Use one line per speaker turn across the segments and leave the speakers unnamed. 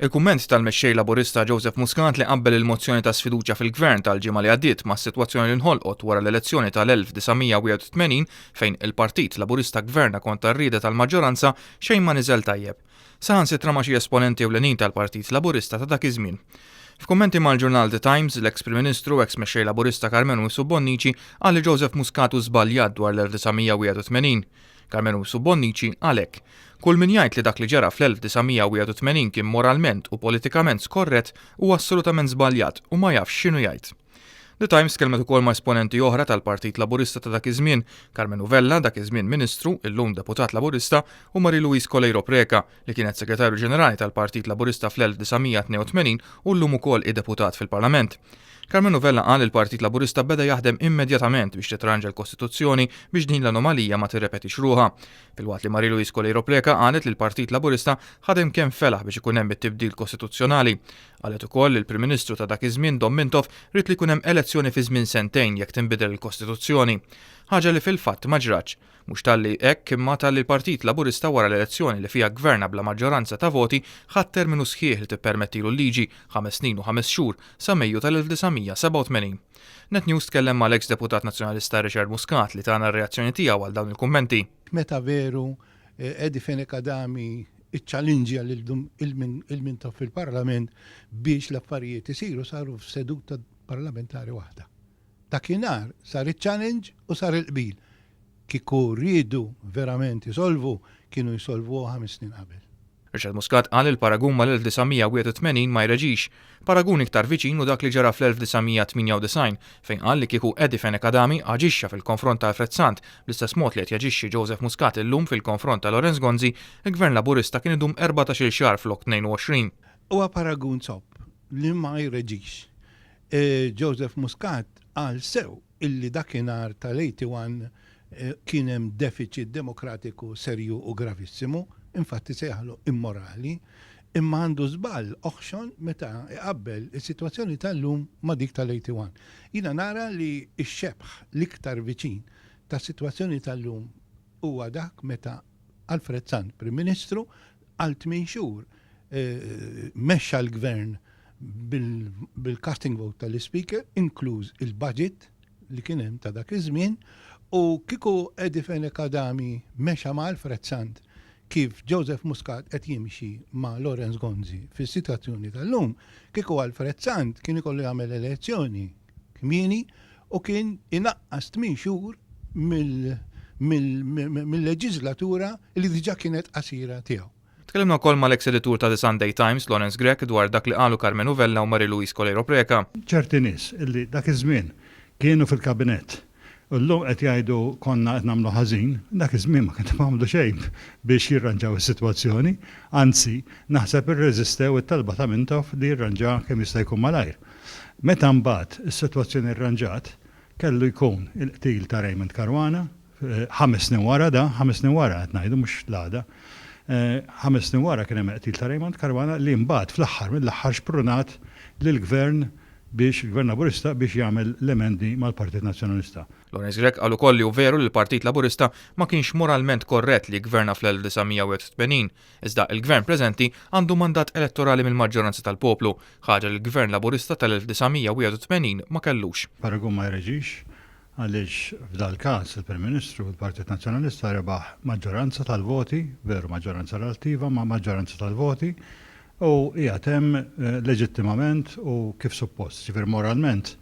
Il-kumment tal-mexxej Laburista Joseph Muscat li qabbel il-mozzjoni ta' sfiduċja fil-gvern tal-ġimgħa li għaddiet mas-sitwazzjoni li nħolqot wara l-elezzjoni tal-1981 fejn il-Partit Laburista gverna kontra r-rieda tal-maġġoranza xejn ma niżel tajjeb. Saħansitra ma' xi esponenti ewlenin tal-Partit Laburista ta' dak iż-żmien. F'kummenti mal-ġurnal The Times, l-eks Prim Ministru u eks mexxej Laburista Carmenu Subbonnici qal li Joseph Muscat żbaljat dwar l-1981. Carmenu Subbonnici għalhekk. Kull min jgħid li dak li ġara fl-1981 kien moralment u politikament skorrett huwa assolutament żbaljat u ma jafx x'inhu jgħid. The Times kelmet ukoll ma' esponenti oħra tal-Partit Laburista ta' dak iż-żmien, Carmenu Vella, dak iż-żmien Ministru, illum Deputat Laburista, u Marie-Louise Colejro Preca, li kienet Segretarju Ġenerali tal-Partit Laburista fl-1982 u llum ukoll id-deputat fil-Parlament. Carmenu Vella qal il-Partit Laburista beda jaħdem immedjatament biex titranġa l-Kostituzzjoni biex din l-anomalija ma tirrepetix ruħha. Filwaqt li Marie-Louise Colejro Preca qalet li l-Partit Laburista ħadem kemm felaħ biex ikun hemm it-tibdil kostituzzjonali. Qalet ukoll li l-Prim Ministru ta' dak iż-żmien Dom Mintoff rid li jkun hemm elezzjoni fi żmien sentejn jekk tinbidel il-Kostituzzjoni. Ħaġa li fil-fatt ma ġratx. Mhux talli hekk imma talli l-Partit Laburista wara l-elezzjoni li fiha gverna bla maġġoranza ta' voti ħadd terminu sħiħ li tippermettilu l-liġi 5 snin u 5 xhur sa Mejju tal-1987. NetNews tkellem mal-eks Deputat Nazzjonalista Richard Muscat li tagħna r-reazzjoni tiegħu għal dawn il-kummenti.
Meta veru Edi Fenekadami iċċallinġja il-Mintoff fil-Parlament biex l-affarijiet isiru saru f'seduta parlamentari waħda. Dakinhar sar iċ-challenge u sar il-qbil. Kieku rridu verament isolvu, kienu jisolvu 5 snin qabel.
Richard Muscat qal il-Paragun mal-1981 ma jreġix. Paragun iktar viċin u dak li ġara fl-1998 fejn qal li kieku Edi Fenekadami aġixxa fil-konfront ta' Alfred Sant bl-istess mod li qed jaġixxi Joseph Muscat illum fil-konfront ta' Lorenz Gonzi, il-Gvern Laburista kien idum 14-il xahar flok 22.
Huwa paragun sopp li ma jreġix. Joseph Muscat qal sew illi dakinhar tal-81 kien hemm deficit demokratiku serju u gravissimu, infatti seħħlu immorali, imma għandu żball oħxon meta iqabbel is-sitwazzjoni tal-lum ma' dik tal-81. Jiena nara li x-xebħ l-iktar viċin tas-sitwazzjoni tal-lum huwa dak meta Alfred Sant, Prim Ministru, għal 8 xhur mexxa l-gvern bil-casting vote tal-Speaker, inkluż il-budget li kien hemm ta' dak iż-żmien, u kieku Edi Fenekadami mexa ma' Alfred Sant kif Joseph Muscat qed jimxi ma' Lorenz Gonzi fis-sitwazzjoni tal-lum, kieku Alfred Sant kien ikollu jagħmel elezzjoni kmieni u kien inaqqas 8 xhur mill-leġislatura li diġà kienet qasira tiegħu.
Tkellimna wkoll mal-eks editur ta' The Sunday Times, Lawrence Grech, dwar dak li qalu Carmenu Vella u Marie-Louise Colejro Preca.
ċerti nies illi dak iż-żmien kienu fil-kabinett. Llum qed jgħidu konna qed nagħmlu ħażin, dak iż-żmien ma kienu għamlu xejn biex jirranġaw is-sitwazzjoni, anzi naħseb irreżistew it-talba ta' Mintoff li jirranġa kemm jista' jkun malajr. Meta mbagħad is-sitwazzjoni rranġat, kellu jkun il-qtil ta' Raymond Caruana, 5 snin wara da, 5 snin wara qed ngħidu mhux l-għada. 5 snin wara kien hemm qtil ta' Raymond Caruana li mbagħad fl-aħħar mill-aħħar xprunat lill-gvern biex il-Gvern Laburista biex jagħmel l-emendi mal-Partit Nazzjonalista.
Lawrence Grech qal ukoll li hu veru li l-Partit Laburista ma kienx moralment korrett li gverna fl-1981, iżda il-Gvern preżenti għandu mandat elettorali mill-maġġoranza tal-poplu, ħaġa li l-Gvern Laburista tal-1981 ma kellux.
Paragun ma jreġix għaliex f'dal każ il-Prim Ministru u l-Partit Nazzjonalista rebaħ maġġoranza tal-voti, veru maġġoranza relattiva ma' maġġoranza tal-voti, u qiegħed hemm leġittimament u kif suppost, ġifier moralment,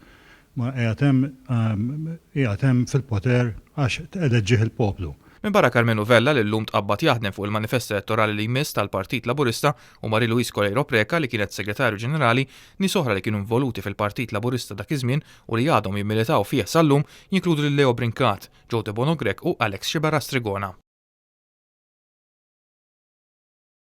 ma qiegħed hemm fil-poter għax eleġġih il-poplu.
Min barra Carmenu Vella li llum tqabbad jaħdem fuq il-manifest elettorali li jmiss tal-Partit Laburista u Marie-Louise Colejro Preca li kienet Segretarju Ġenerali nies oħra li kienu involuti fil-Partit Laburista dak iż-żmien u li għadhom jimmilitaw fih sal-lum jinkludu lil Leo Brincat, Joe de Bonogrek u Alex Xiberra Strigona.